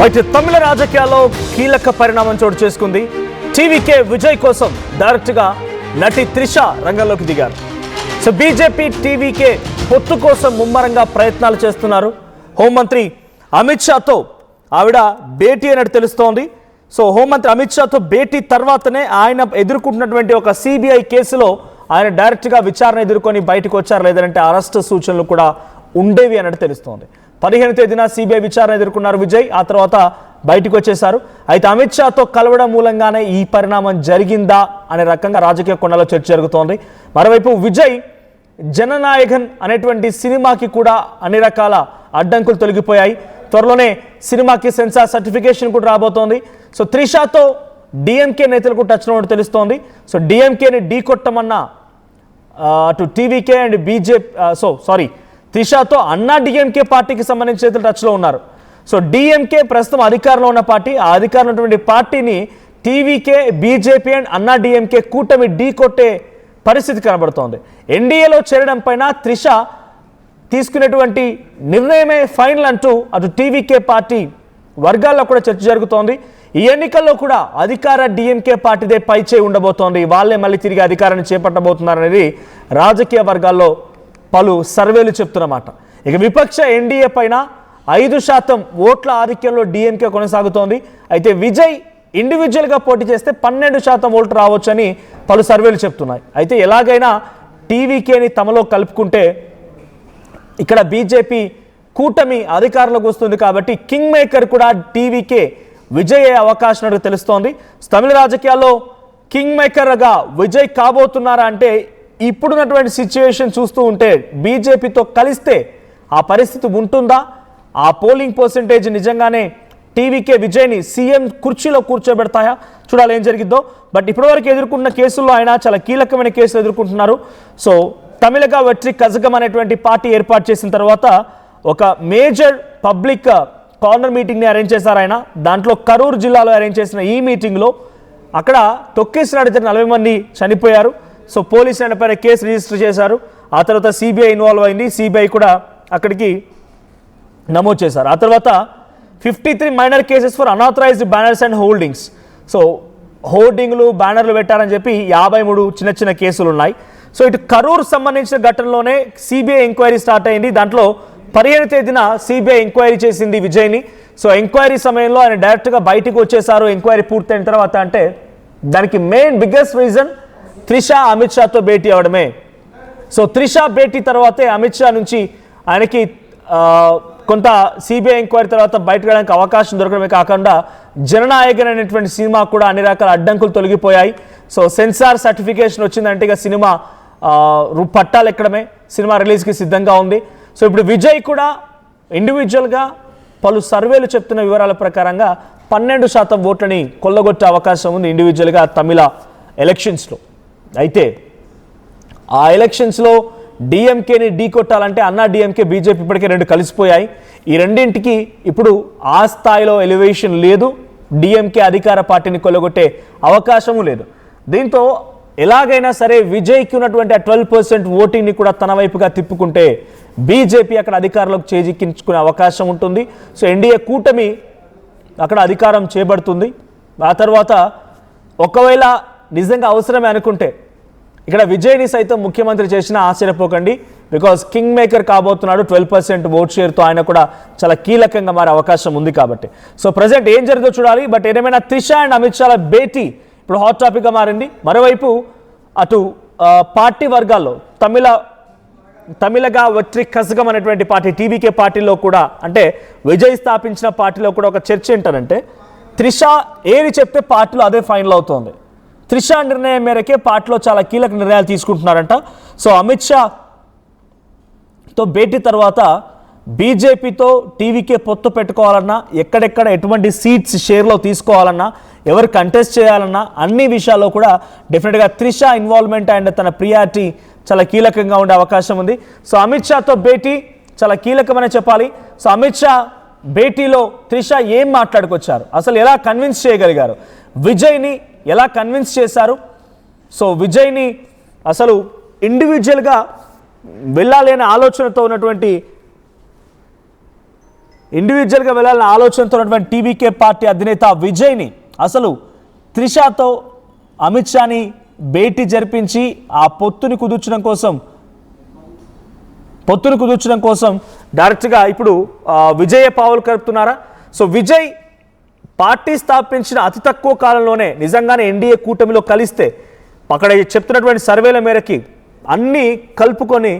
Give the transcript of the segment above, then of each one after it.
అయితే తమిళ రాజకీయాల్లో కీలక పరిణామం చోటు చేసుకుంది. టీవీకే విజయ్ కోసం డైరెక్ట్గా నటి త్రిష రంగంలోకి దిగారు. సో బీజేపీ టీవీకే పొత్తు కోసం ముమ్మరంగా ప్రయత్నాలు చేస్తున్నారు. హోంమంత్రి అమిత్ షాతో ఆవిడ భేటీ అన్నట్టు తెలుస్తోంది. సో హోంమంత్రి అమిత్ షాతో భేటీ తర్వాతనే ఆయన ఎదుర్కొంటున్నటువంటి ఒక సిబిఐ కేసులో ఆయన డైరెక్ట్గా విచారణ ఎదుర్కొని బయటకు వచ్చారు. లేదంటే అరెస్ట్ సూచనలు కూడా ఉండేవి అన్నట్టు తెలుస్తోంది. 15వ తేదీన సిబిఐ విచారణ ఎదుర్కొన్నారు విజయ్. ఆ తర్వాత బయటకు వచ్చేశారు. అయితే అమిత్ షాతో కలవడం మూలంగానే ఈ పరిణామం జరిగిందా అనే రకంగా రాజకీయ కోణంలో చర్చ జరుగుతోంది. మరోవైపు విజయ్ జననాయకన్ అనేటువంటి సినిమాకి కూడా అన్ని రకాల అడ్డంకులు తొలగిపోయాయి. త్వరలోనే సినిమాకి సెన్సార్ సర్టిఫికేషన్ కూడా రాబోతోంది. సో త్రిషాతో డిఎంకే నేతలకు టచ్ ఉన్నట్టు తెలుస్తోంది. సో డిఎంకేని ఢీ కొట్టమన్న అటు టీవీకే అండ్ బీజేపీ త్రిషాతో అన్నా డిఎంకే పార్టీకి సంబంధించిన నేతలు టచ్లో ఉన్నారు. సో డిఎంకే ప్రస్తుతం అధికారంలో ఉన్న పార్టీ. ఆ అధికారంలో ఉన్నటువంటి పార్టీని టీవీకే, బీజేపీ అండ్ అన్నా డిఎంకే కూటమి ఢీ కొట్టే పరిస్థితి కనబడుతోంది. ఎన్డీఏలో చేరడం పైన త్రిష తీసుకునేటువంటి నిర్ణయమే ఫైనల్ అంటూ అటు టీవీకే పార్టీ వర్గాల్లో కూడా చర్చ జరుగుతోంది. ఈ ఎన్నికల్లో కూడా అధికార డిఎంకే పార్టీదే పైచేయి ఉండబోతోంది. వాళ్ళే మళ్ళీ తిరిగి అధికారాన్ని చేపట్టబోతున్నారనేది రాజకీయ వర్గాల్లో పలు సర్వేలు చెప్తున్నమాట. ఇక విపక్ష ఎన్డీఏ పైన 5% ఓట్ల ఆధిక్యంలో డిఎంకే కొనసాగుతోంది. అయితే విజయ్ ఇండివిజువల్గా పోటీ చేస్తే 12% ఓట్లు రావచ్చని పలు సర్వేలు చెప్తున్నాయి. అయితే ఎలాగైనా టీవీకేని తమలో కలుపుకుంటే ఇక్కడ బీజేపీ కూటమి అధికారంలోకి వస్తుంది. కాబట్టి కింగ్ మేకర్ కూడా టీవీకే విజయ్ అయ్యే అవకాశం ఉన్నట్టు తెలుస్తోంది. తమిళ రాజకీయాల్లో కింగ్ మేకర్గా విజయ్ కాబోతున్నారా అంటే ఇప్పుడున్నటువంటి సిచ్యువేషన్ చూస్తూ ఉంటే బీజేపీతో కలిస్తే ఆ పరిస్థితి ఉంటుందా? ఆ పోలింగ్ పర్సెంటేజ్ నిజంగానే టీవీకే విజయ్ని సీఎం కుర్చీలో కూర్చోబెడతాయా? చూడాలి ఏం జరిగిద్దో. బట్ ఇప్పటివరకు ఎదుర్కొన్న కేసుల్లో ఆయన చాలా కీలకమైన కేసులు ఎదుర్కొంటున్నారు. సో తమిళగా వెట్రి కజగం అనేటువంటి పార్టీ ఏర్పాటు చేసిన తర్వాత ఒక మేజర్ పబ్లిక్ కార్నర్ మీటింగ్ని అరేంజ్ చేశారు ఆయన. దాంట్లో కరూర్ జిల్లాలో అరేంజ్ చేసిన ఈ మీటింగ్లో అక్కడ తొక్కేసిన 40 మంది చనిపోయారు. సో పోలీసులు ఆయన పైన కేసు రిజిస్టర్ చేశారు. ఆ తర్వాత సిబిఐ ఇన్వాల్వ్ అయింది. సిబిఐ కూడా అక్కడికి నమోదు చేశారు. ఆ తర్వాత 53 minor cases for unauthorised banners and holdings. So హోర్డింగ్లు, బ్యానర్లు పెట్టారని చెప్పి 53 చిన్న చిన్న కేసులు ఉన్నాయి. సో ఇటు కరూర్ సంబంధించిన ఘటనలోనే సిబిఐ ఎంక్వైరీ స్టార్ట్ అయింది. దాంట్లో 15వ తేదీన సిబిఐ ఎంక్వైరీ చేసింది విజయ్ని. సో ఎంక్వైరీ సమయంలో ఆయన డైరెక్ట్గా బయటకు వచ్చేసారు. ఎంక్వైరీ పూర్తయిన తర్వాత అంటే దానికి main biggest reason Trisha Amit షాతో భేటీ అవడమే. సో త్రిష భేటీ తర్వాతే అమిత్ షా నుంచి ఆయనకి కొంత సిబిఐ ఎంక్వైరీ తర్వాత బయటకు వెళ్ళడానికి అవకాశం దొరకడమే కాకుండా జననాయకన్ అనేటువంటి సినిమా కూడా అన్ని రకాల అడ్డంకులు తొలగిపోయాయి. సో సెన్సార్ సర్టిఫికేషన్ వచ్చిందంటే ఇక సినిమా పట్టాలు ఎక్కడమే, సినిమా రిలీజ్కి సిద్ధంగా ఉంది. సో ఇప్పుడు విజయ్ కూడా ఇండివిజువల్గా పలు సర్వేలు చెప్తున్న వివరాల ప్రకారంగా 12% ఓట్లని కొల్లగొట్టే అవకాశం ఉంది ఇండివిజువల్గా తమిళ ఎలక్షన్స్లో. అయితే ఆ ఎలక్షన్స్లో డిఎంకేని ఢీ కొట్టాలంటే అన్నా డిఎంకే, బీజేపీ ఇప్పటికే 2 కలిసిపోయాయి. ఈ రెండింటికి ఇప్పుడు ఆ స్థాయిలో ఎలివేషన్ లేదు. డిఎంకే అధికార పార్టీని కొల్లగొట్టే అవకాశము లేదు. దీంతో ఎలాగైనా సరే విజయ్కి ఉన్నటువంటి ఆ 12% ఓటింగ్ని కూడా తన వైపుగా తిప్పుకుంటే బీజేపీ అక్కడ అధికారంలోకి చేజిక్కించుకునే అవకాశం ఉంటుంది. సో ఎన్డీఏ కూటమి అక్కడ అధికారం చేపడుతుంది. ఆ తర్వాత ఒకవేళ నిజంగా అవసరమే అనుకుంటే ఇక్కడ విజయ్ని సైతం ముఖ్యమంత్రి చేసిన ఆశ్చర్యపోకండి. బికాజ్ కింగ్ మేకర్ కాబోతున్నాడు. 12% ఓట్ షేర్తో ఆయన కూడా చాలా కీలకంగా మారే అవకాశం ఉంది కాబట్టి. సో ప్రజెంట్ ఏం జరిగిందో చూడాలి. బట్ ఏదేమైనా త్రిష అండ్ అమిత్ షాల భేటీ ఇప్పుడు హాట్ టాపిక్గా మారింది. మరోవైపు అటు పార్టీ వర్గాల్లో తమిళగా వెట్రి కజగం అనేటువంటి పార్టీ టీవీకే పార్టీలో కూడా, అంటే విజయ్ స్థాపించిన పార్టీలో కూడా ఒక చర్చ ఏంటంటే త్రిష ఏది చెప్తే పార్టీలో అదే ఫైనల్ అవుతోంది. త్రిష నిర్ణయం మేరకే పార్టీలో చాలా కీలక నిర్ణయాలు తీసుకుంటున్నారంట. సో అమిత్ షాతో భేటీ తర్వాత బీజేపీతో టీవీకే పొత్తు పెట్టుకోవాలన్నా, ఎక్కడెక్కడ ఎటువంటి సీట్స్ షేర్లో తీసుకోవాలన్నా, ఎవరు కంటెస్ట్ చేయాలన్నా అన్ని విషయాల్లో కూడా డెఫినెట్గా త్రిష ఇన్వాల్వ్మెంట్ అండ్ తన ప్రియారిటీ చాలా కీలకంగా ఉండే అవకాశం ఉంది. సో అమిత్ షాతో భేటీ చాలా కీలకమని చెప్పాలి. సో అమిత్ షా భేటీలో త్రిష ఏం మాట్లాడుకొచ్చారు, అసలు ఎలా కన్విన్స్ చేయగలిగారు, విజయ్ని ఎలా కన్విన్స్ చేశారు, సో విజయ్ని అసలు ఇండివిజువల్గా వెళ్ళాలి అనే ఆలోచనతో ఉన్నటువంటి ఇండివిజువల్గా వెళ్ళాలన్న ఆలోచనతో ఉన్నటువంటి టీవీకే పార్టీ అధినేత విజయ్ని అసలు త్రిషాతో అమిత్ షాని భేటీ జరిపించి ఆ పొత్తుని కుదుర్చడం కోసం డైరెక్ట్గా ఇప్పుడు విజయ్ పావులు కలుపుతున్నారా? సో విజయ్ పార్టీ స్థాపించిన అతి తక్కువ కాలంలోనే నిజంగానే ఎన్డీఏ కూటమిలో కలిస్తే అక్కడ చెప్తున్నటువంటి సర్వేల మేరకి అన్నీ కలుపుకొని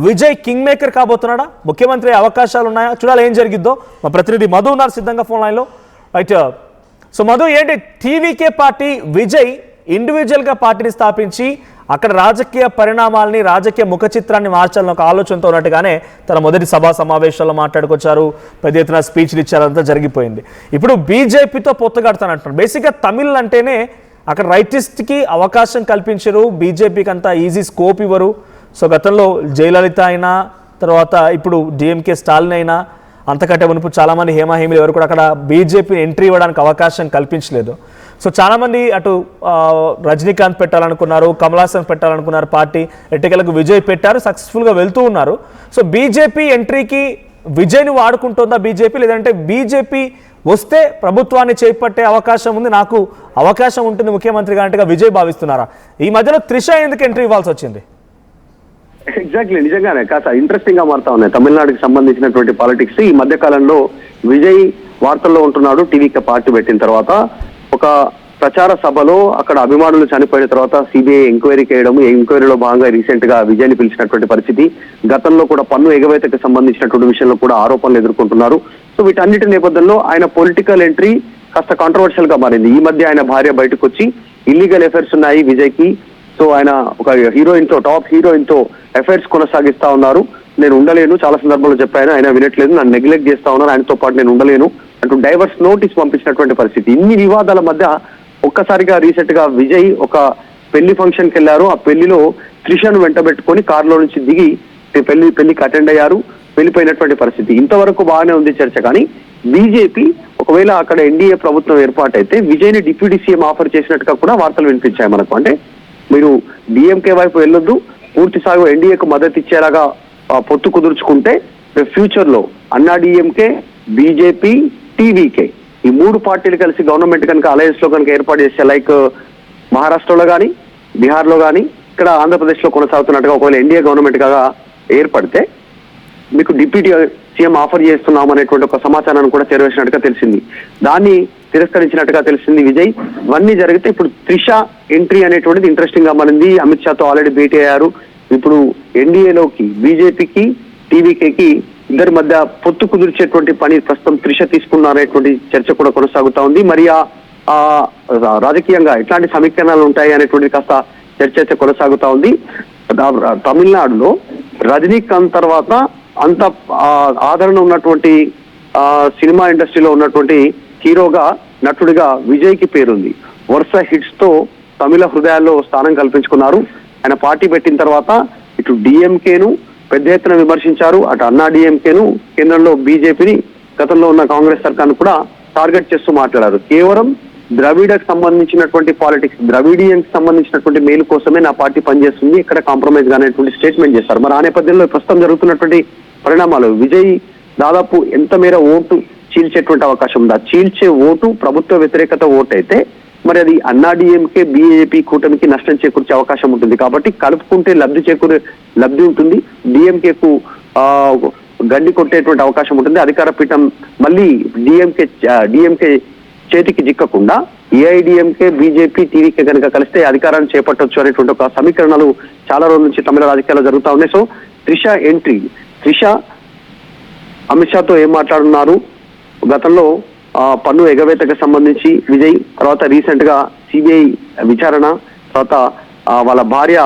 విజయ్ కింగ్ మేకర్ కాబోతున్నాడా? ముఖ్యమంత్రి అవకాశాలు ఉన్నాయా? చూడాలి ఏం జరిగిద్దో. మా ప్రతినిధి మధు ఉన్నారు సిద్ధంగా ఫోన్ లైన్లో. రైట్. సో మధు, ఏంటి టీవీకే పార్టీ విజయ్ ఇండివిజువల్గా పార్టీని స్థాపించి అక్కడ రాజకీయ పరిణామాలని రాజకీయ ముఖ చిత్రాన్ని మార్చాలని ఒక ఆలోచనతో ఉన్నట్టుగానే తన మొదటి సభా సమావేశాల్లో మాట్లాడుకొచ్చారు, పెద్ద ఎత్తున స్పీచ్లు ఇచ్చారంతా జరిగిపోయింది. ఇప్పుడు బీజేపీతో పొత్తు కడతానంటున్నారు. బేసిక్గా తమిళ్ అంటేనే అక్కడ రైటిస్ట్కి అవకాశం కల్పించరు, బీజేపీకి అంతా ఈజీ స్కోప్ ఇవ్వరు. సో గతంలో జయలలిత అయినా, తర్వాత ఇప్పుడు డిఎంకే స్టాలిన్ అయినా, అంతకంటే మునుపు చాలామంది హేమాహేమిలు ఎవరు కూడా అక్కడ బీజేపీని ఎంట్రీ ఇవ్వడానికి అవకాశం కల్పించలేదు. సో చాలామంది అటు రజనీకాంత్ పెట్టాలనుకున్నారు, కమల్ హాసన్ పెట్టాలనుకున్నారు, పార్టీ ఎట్టకేలకు విజయ్ పెట్టారు, సక్సెస్ఫుల్గా వెళ్తూ ఉన్నారు. సో బీజేపీ ఎంట్రీకి విజయ్ని వాడుకుంటుందా బీజేపీ, లేదంటే బీజేపీ వస్తే ప్రభుత్వాన్ని చేపట్టే అవకాశం ఉంది, నాకు అవకాశం ఉంటుంది ముఖ్యమంత్రిగా అంటే విజయ్ భావిస్తున్నారా? ఈ మధ్యలో త్రిష ఎందుకు ఎంట్రీ ఇవ్వాల్సి వచ్చింది? ఎగ్జాక్ట్లీ, నిజంగానే కాస్త ఇంట్రెస్టింగ్ గా మారుతా ఉన్నాయి తమిళనాడుకి సంబంధించినటువంటి పాలిటిక్స్. ఈ మధ్య కాలంలో విజయ్ వార్తల్లో ఉంటున్నాడు. టీవీకి పార్టీ పెట్టిన తర్వాత ఒక ప్రచార సభలో అక్కడ అభిమానులు చనిపోయిన తర్వాత సిబిఐ ఎంక్వైరీ చేయడం, ఎంక్వైరీలో భాగంగా రీసెంట్ గా విజయ్ ని పిలిచినటువంటి పరిస్థితి. గతంలో కూడా పన్ను ఎగవేతకు సంబంధించినటువంటి విషయంలో కూడా ఆరోపణలు ఎదుర్కొంటున్నారు. సో వీటన్నిటి నేపథ్యంలో ఆయన పొలిటికల్ ఎంట్రీ కాస్త కాంట్రవర్షియల్ గా మారింది. ఈ మధ్య ఆయన భార్య బయటకు వచ్చి ఇల్లీగల్ అఫైర్స్ ఉన్నాయి విజయ్ కి, సో ఆయన ఒక హీరోయిన్ తో, టాప్ హీరోయిన్ తో అఫైర్స్ కొనసాగిస్తా ఉన్నారు, నేను ఉండలేను, చాలా సందర్భాల్లో చెప్పాను, ఆయన వినట్లేదు, నన్ను నెగ్లెక్ట్ చేస్తా ఉన్నారు, ఆయనతో పాటు నేను ఉండలేను అంటూ డైవర్స్ నోటీస్ పంపించినటువంటి పరిస్థితి. ఇన్ని వివాదాల మధ్య ఒక్కసారిగా రీసెంట్ గా విజయ్ ఒక పెళ్లి ఫంక్షన్ కి వెళ్లారు. ఆ పెళ్లిలో త్రిషను వెంటబెట్టుకొని కారులో నుంచి దిగి పెళ్లికి అటెండ్ అయ్యారు, వెళ్ళిపోయినటువంటి పరిస్థితి. ఇంతవరకు బాగానే ఉంది చర్చ. కానీ బీజేపీ ఒకవేళ అక్కడ ఎన్డీఏ ప్రభుత్వం ఏర్పాటైతే విజయ్ ని డిప్యూటీ సీఎం ఆఫర్ చేసినట్టుగా కూడా వార్తలు వినిపించాయి మనకు. అంటే మీరు డిఎంకే వైపు వెళ్ళొద్దు, పూర్తి సాగు ఎన్డీఏకు మద్దతు ఇచ్చేలాగా పొత్తు కుదుర్చుకుంటే ఫ్యూచర్ లో అన్నా డిఎంకే, బీజేపీ, టీవీకే ఈ మూడు పార్టీలు కలిసి గవర్నమెంట్ కనుక అలయన్స్ లో కనుక ఏర్పాటు చేస్తే, లైక్ మహారాష్ట్రలో కానీ, బీహార్ లో కానీ, ఇక్కడ ఆంధ్రప్రదేశ్ లో కొనసాగుతున్నట్టుగా ఒకవేళ ఎన్డీఏ గవర్నమెంట్ గా ఏర్పడితే మీకు డిప్యూటీ సీఎం ఆఫర్ చేస్తున్నాం అనేటువంటి ఒక సమాచారాన్ని కూడా చేరవేసినట్టుగా తెలిసింది. దాన్ని తిరస్కరించినట్టుగా తెలిసింది విజయ్. ఇవన్నీ జరిగితే ఇప్పుడు త్రిష ఎంట్రీ అనేటువంటిది ఇంట్రెస్టింగ్ గా మారింది. అమిత్ షాతో ఆల్రెడీ భేటీ అయ్యారు. ఇప్పుడు ఎన్డీఏలోకి బీజేపీకి, టీవీకేకి ఇద్దరి మధ్య పొత్తు కుదిర్చేటువంటి పని ప్రస్తుతం త్రిష తీసుకున్నారనేటువంటి చర్చ కూడా కొనసాగుతా ఉంది. మరి ఆ రాజకీయంగా ఎట్లాంటి సమీకరణాలు ఉంటాయి అనేటువంటి కాస్త చర్చ అయితే కొనసాగుతా ఉంది. తమిళనాడులో రజనీకాంత్ తర్వాత అంత ఆదరణ ఉన్నటువంటి సినిమా ఇండస్ట్రీలో ఉన్నటువంటి హీరోగా, నటుడిగా విజయ్ కి పేరుంది. వరుస హిట్స్ తో తమిళ హృదయాల్లో స్థానం కల్పించుకున్నారు. ఆయన పార్టీ పెట్టిన తర్వాత ఇటు డిఎంకేను పెద్ద ఎత్తున విమర్శించారు, అటు అన్నా డిఎంకేను, కేంద్రంలో బీజేపీని, గతంలో ఉన్న కాంగ్రెస్ సర్కార్ను కూడా టార్గెట్ చేస్తూ మాట్లాడారు. కేవలం ద్రవిడకు సంబంధించినటువంటి పాలిటిక్స్, ద్రవిడియన్కి సంబంధించినటువంటి మేలు కోసమే నా పార్టీ పనిచేస్తుంది, ఇక్కడ కాంప్రమైజ్ గానేటువంటి స్టేట్మెంట్ చేశారు. మరి ఆ నేపథ్యంలో ప్రస్తుతం జరుగుతున్నటువంటి పరిణామాలు, విజయ్ దాదాపు ఎంత మేర ఓటు చీల్చేటువంటి అవకాశం ఉందా? చీల్చే ఓటు ప్రభుత్వ వ్యతిరేకత ఓటు అయితే మరి అది అన్నా డిఎంకే, బీజేపీ కూటమికి నష్టం చేకూర్చే అవకాశం ఉంటుంది. కాబట్టి కలుపుకుంటే లబ్ధి ఉంటుంది, డిఎంకేకు గండి కొట్టేటువంటి అవకాశం ఉంటుంది. అధికార పీఠం మళ్ళీ డిఎంకే చేతికి చిక్కకుండా ఏఐడిఎంకే, బీజేపీ, టీవీకే కనుక కలిస్తే అధికారాన్ని చేపట్టొచ్చు అనేటువంటి ఒక సమీకరణాలు చాలా రోజుల నుంచి తమిళ రాజకీయాల్లో జరుగుతూ ఉన్నాయి. సో త్రిష ఎంట్రీ, త్రిష అమిత్ షాతో ఏం మాట్లాడున్నారు, గతంలో పన్ను ఎగవేతకు సంబంధించి విజయ్, తర్వాత రీసెంట్ గా సిబిఐ విచారణ, తర్వాత వాళ్ళ భార్య,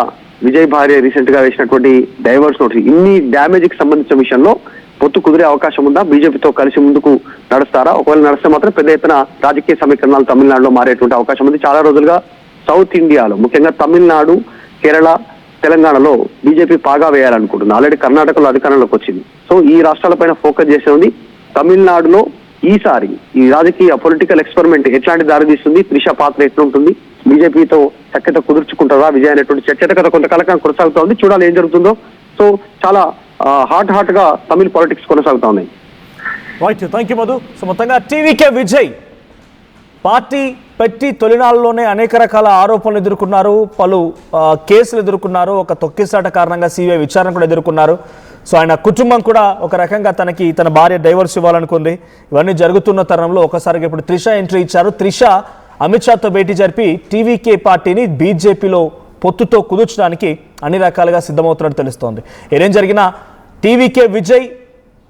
విజయ్ భార్య రీసెంట్ గా వేసినటువంటి డైవర్స్ నోటీస్, ఇన్ని డ్యామేజ్ కి సంబంధించిన విషయంలో పొత్తు కుదిరే అవకాశం ఉందా? బీజేపీతో కలిసి ముందుకు నడుస్తారా? ఒకవేళ నడిస్తే మాత్రం పెద్ద ఎత్తున రాజకీయ సమీకరణాలు తమిళనాడులో మారేటువంటి అవకాశం ఉంది. చాలా రోజులుగా సౌత్ ఇండియాలో, ముఖ్యంగా తమిళనాడు, కేరళ, తెలంగాణలో బీజేపీ పాగా వేయాలనుకుంటుంది. ఆల్రెడీ కర్ణాటకలో అధికారంలోకి వచ్చింది. సో ఈ రాష్ట్రాలపైన ఫోకస్ చేసే ఉంది. తమిళనాడులో ఈసారి ఈ రాజకీయ పొలిటికల్ ఎక్స్పెరిమెంట్ ఎట్లాంటి దారి తీస్తుంది, త్రిష పాత్ర ఎట్లుంటుంది, బీజేపీతో సఖ్యత కుదుర్చుకుంటారా విజయ్ అనేటువంటి చర్చ కథ కొంతకాలంగా కొనసాగుతా ఉంది. చూడాలి ఏం జరుగుతుందో. సో చాలా హాట్ గా తమిళ పాలిటిక్స్ కొనసాగుతా ఉన్నాయి. Right, thank you Madhu. So మొత్తంగా టీవీకే విజయ్ పార్టీ పెట్టి తొలినాళ్ళలోనే అనేక రకాల ఆరోపణలు ఎదుర్కొన్నారు, పలు కేసులు ఎదుర్కొన్నారు, ఒక తొక్కిసాట కారణంగా సిబిఐ విచారణ కూడా ఎదుర్కొన్నారు. సో ఆయన కుటుంబం కూడా ఒక రకంగా తన భార్య డైవర్స్ ఇవ్వాలనుకుంది. ఇవన్నీ జరుగుతున్న తరుణంలో ఒకసారిగా ఇప్పుడు త్రిష ఎంట్రీ ఇచ్చారు. త్రిష అమిత్ షాతో భేటీ జరిపి టీవీకే పార్టీని బీజేపీలో పొత్తుతో కుదుర్చడానికి అన్ని రకాలుగా సిద్ధమవుతున్నట్టు తెలుస్తోంది. ఏం జరిగినా టీవీకే విజయ్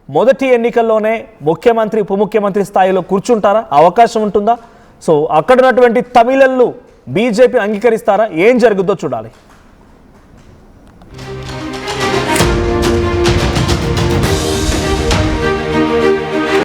మొదటి ఎన్నికల్లోనే ముఖ్యమంత్రి ఉప ముఖ్యమంత్రి స్థాయిలో కూర్చుంటారా, అవకాశం ఉంటుందా? సో అక్కడ ఉన్నటువంటి తమిళన్లు బీజేపీ అంగీకరిస్తారా, ఏం జరుగుద్దో చూడాలి.